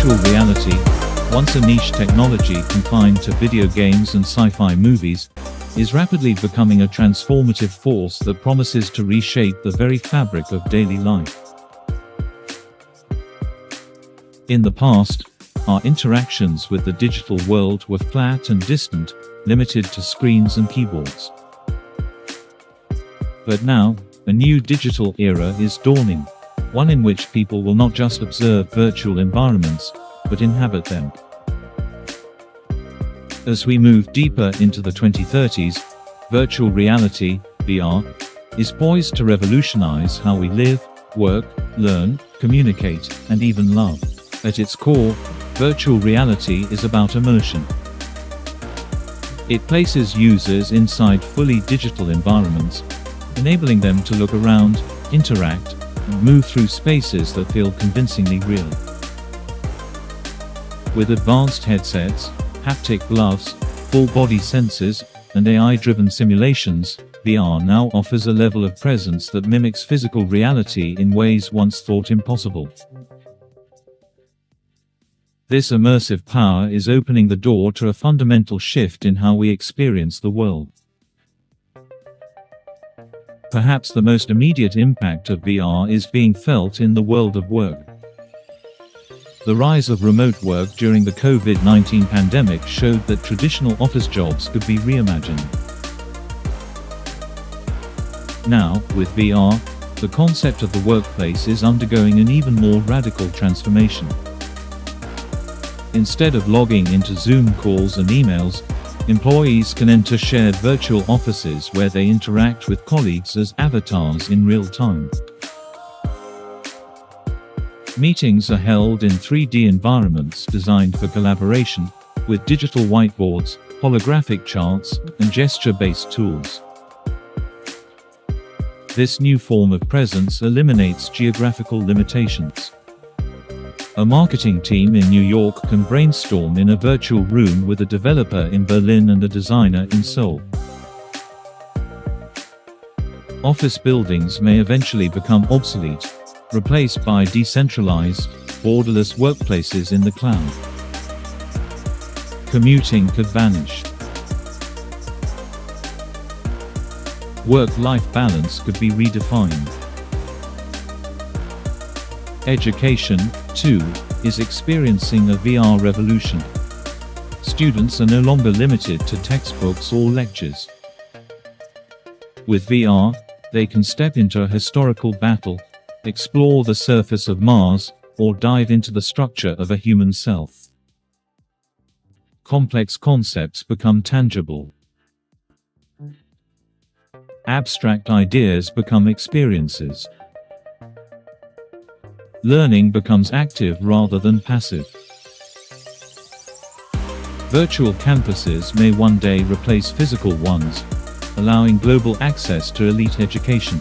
Virtual reality, once a niche technology confined to video games and sci-fi movies, is rapidly becoming a transformative force that promises to reshape the very fabric of daily life. In the past, our interactions with the digital world were flat and distant, limited to screens and keyboards. But now, a new digital era is dawning, one in which people will not just observe virtual environments, but inhabit them. As we move deeper into the 2030s, virtual reality, VR, is poised to revolutionize how we live, work, learn, communicate, and even love. At its core, virtual reality is about immersion. It places users inside fully digital environments, enabling them to look around, interact, and move through spaces that feel convincingly real. With advanced headsets, haptic gloves, full-body sensors, and AI-driven simulations, VR now offers a level of presence that mimics physical reality in ways once thought impossible. This immersive power is opening the door to a fundamental shift in how we experience the world. Perhaps the most immediate impact of VR is being felt in the world of work. The rise of remote work during the COVID-19 pandemic showed that traditional office jobs could be reimagined. Now, with VR, the concept of the workplace is undergoing an even more radical transformation. Instead of logging into Zoom calls and emails, employees can enter shared virtual offices where they interact with colleagues as avatars in real time. Meetings are held in 3D environments designed for collaboration, with digital whiteboards, holographic charts, and gesture-based tools. This new form of presence eliminates geographical limitations. A marketing team in New York can brainstorm in a virtual room with a developer in Berlin and a designer in Seoul. Office buildings may eventually become obsolete, replaced by decentralized, borderless workplaces in the cloud. Commuting could vanish. Work-life balance could be redefined. Education, too, is experiencing a VR revolution. Students are no longer limited to textbooks or lectures. With VR, they can step into a historical battle, explore the surface of Mars, or dive into the structure of a human cell. Complex concepts become tangible. Abstract ideas become experiences. Learning becomes active rather than passive. Virtual campuses may one day replace physical ones, allowing global access to elite education.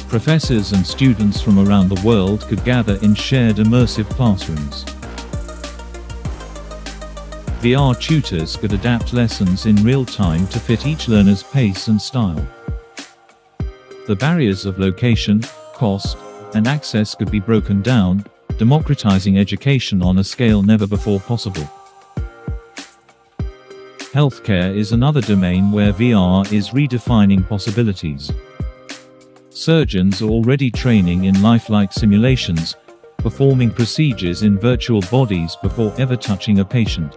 Professors and students from around the world could gather in shared immersive classrooms. VR tutors could adapt lessons in real time to fit each learner's pace and style. The barriers of location, cost, and access could be broken down, democratizing education on a scale never before possible. Healthcare is another domain where VR is redefining possibilities. Surgeons are already training in lifelike simulations, performing procedures in virtual bodies before ever touching a patient.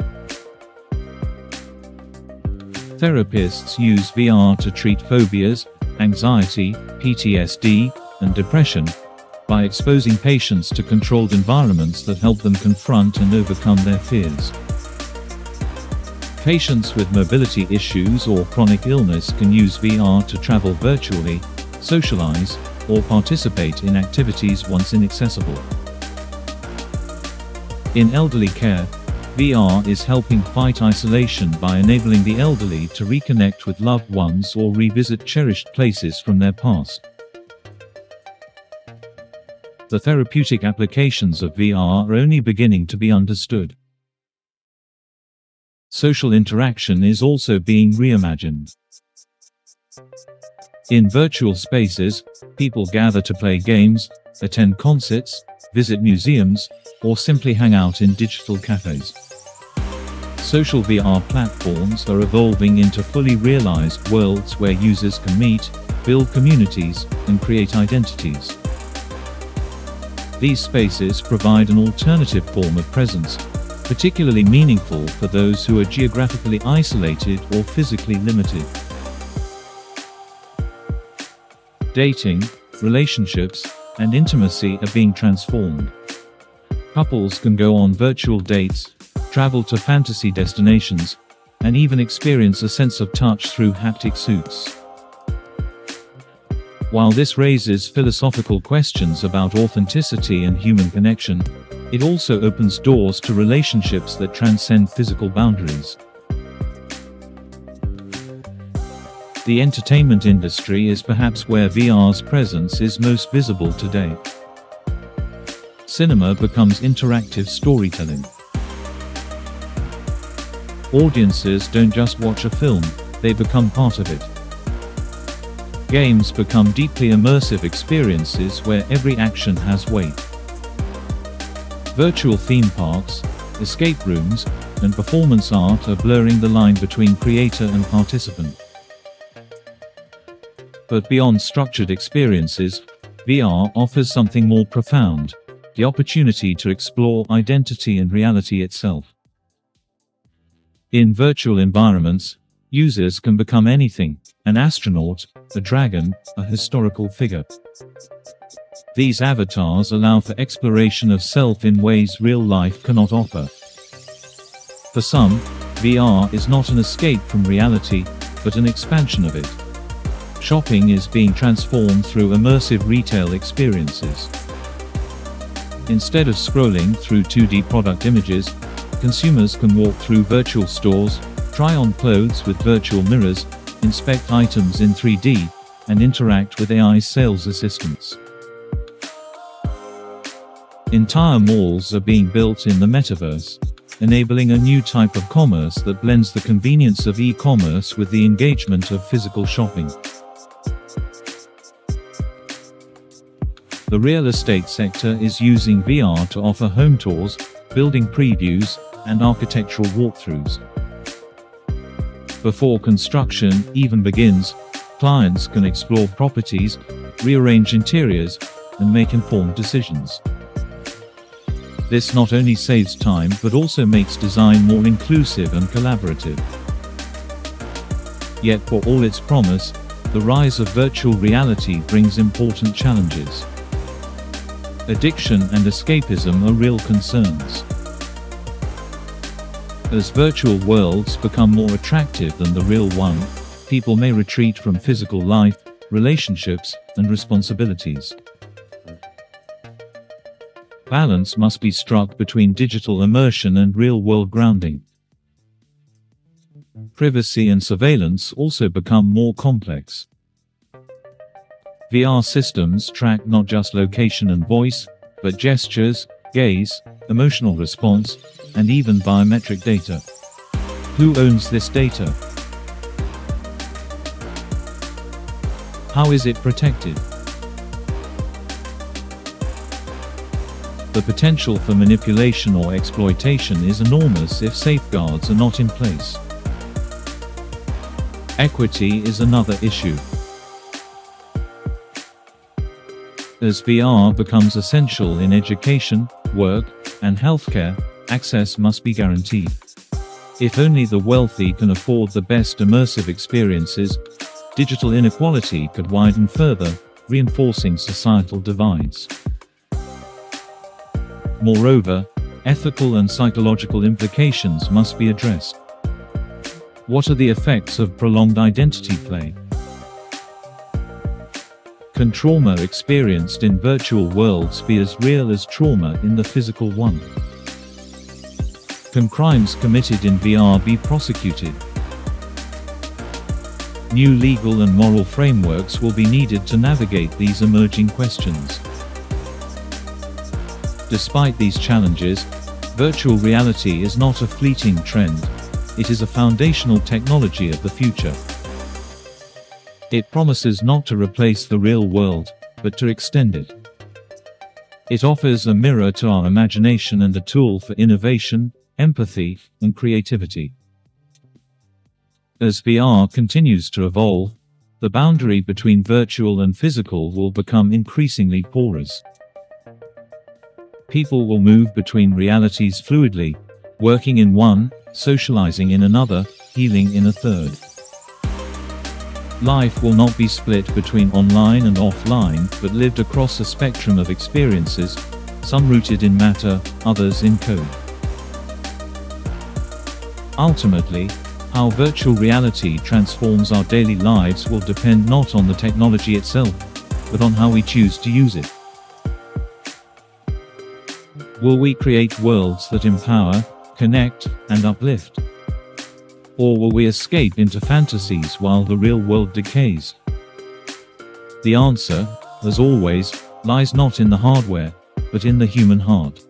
Therapists use VR to treat phobias, anxiety, PTSD, and depression, by exposing patients to controlled environments that help them confront and overcome their fears. Patients with mobility issues or chronic illness can use VR to travel virtually, socialize, or participate in activities once inaccessible. In elderly care, VR is helping fight isolation by enabling the elderly to reconnect with loved ones or revisit cherished places from their past. The therapeutic applications of VR are only beginning to be understood. Social interaction is also being reimagined. In virtual spaces, people gather to play games, attend concerts, visit museums, or simply hang out in digital cafes. Social VR platforms are evolving into fully realized worlds where users can meet, build communities, and create identities. These spaces provide an alternative form of presence, particularly meaningful for those who are geographically isolated or physically limited. Dating, relationships, and intimacy are being transformed. Couples can go on virtual dates, travel to fantasy destinations, and even experience a sense of touch through haptic suits. While this raises philosophical questions about authenticity and human connection, it also opens doors to relationships that transcend physical boundaries. The entertainment industry is perhaps where VR's presence is most visible today. Cinema becomes interactive storytelling. Audiences don't just watch a film, they become part of it. Games become deeply immersive experiences where every action has weight. Virtual theme parks, escape rooms, and performance art are blurring the line between creator and participant. But beyond structured experiences, VR offers something more profound: the opportunity to explore identity and reality itself. In virtual environments, users can become anything: an astronaut, a dragon, a historical figure. These avatars allow for exploration of self in ways real life cannot offer. For some, VR is not an escape from reality, but an expansion of it. Shopping is being transformed through immersive retail experiences. Instead of scrolling through 2D product images, consumers can walk through virtual stores, try on clothes with virtual mirrors, inspect items in 3D, and interact with AI sales assistants. Entire malls are being built in the metaverse, enabling a new type of commerce that blends the convenience of e-commerce with the engagement of physical shopping. The real estate sector is using VR to offer home tours, building previews, and architectural walkthroughs. Before construction even begins, clients can explore properties, rearrange interiors, and make informed decisions. This not only saves time but also makes design more inclusive and collaborative. Yet for all its promise, the rise of virtual reality brings important challenges. Addiction and escapism are real concerns. As virtual worlds become more attractive than the real one, people may retreat from physical life, relationships, and responsibilities. Balance must be struck between digital immersion and real-world grounding. Privacy and surveillance also become more complex. VR systems track not just location and voice, but gestures, gaze, emotional response, and even biometric data. Who owns this data? How is it protected? The potential for manipulation or exploitation is enormous if safeguards are not in place. Equity is another issue. As VR becomes essential in education, work, and healthcare, access must be guaranteed. If only the wealthy can afford the best immersive experiences, digital inequality could widen further, reinforcing societal divides. Moreover, ethical and psychological implications must be addressed. What are the effects of prolonged identity play? Can trauma experienced in virtual worlds be as real as trauma in the physical one? Can crimes committed in VR be prosecuted? New legal and moral frameworks will be needed to navigate these emerging questions. Despite these challenges, virtual reality is not a fleeting trend. It is a foundational technology of the future. It promises not to replace the real world, but to extend it. It offers a mirror to our imagination and a tool for innovation, empathy, and creativity. As VR continues to evolve, the boundary between virtual and physical will become increasingly porous. People will move between realities fluidly, working in one, socializing in another, healing in a third. Life will not be split between online and offline, but lived across a spectrum of experiences, some rooted in matter, others in code. Ultimately, how virtual reality transforms our daily lives will depend not on the technology itself, but on how we choose to use it. Will we create worlds that empower, connect, and uplift? Or will we escape into fantasies while the real world decays? The answer, as always, lies not in the hardware, but in the human heart.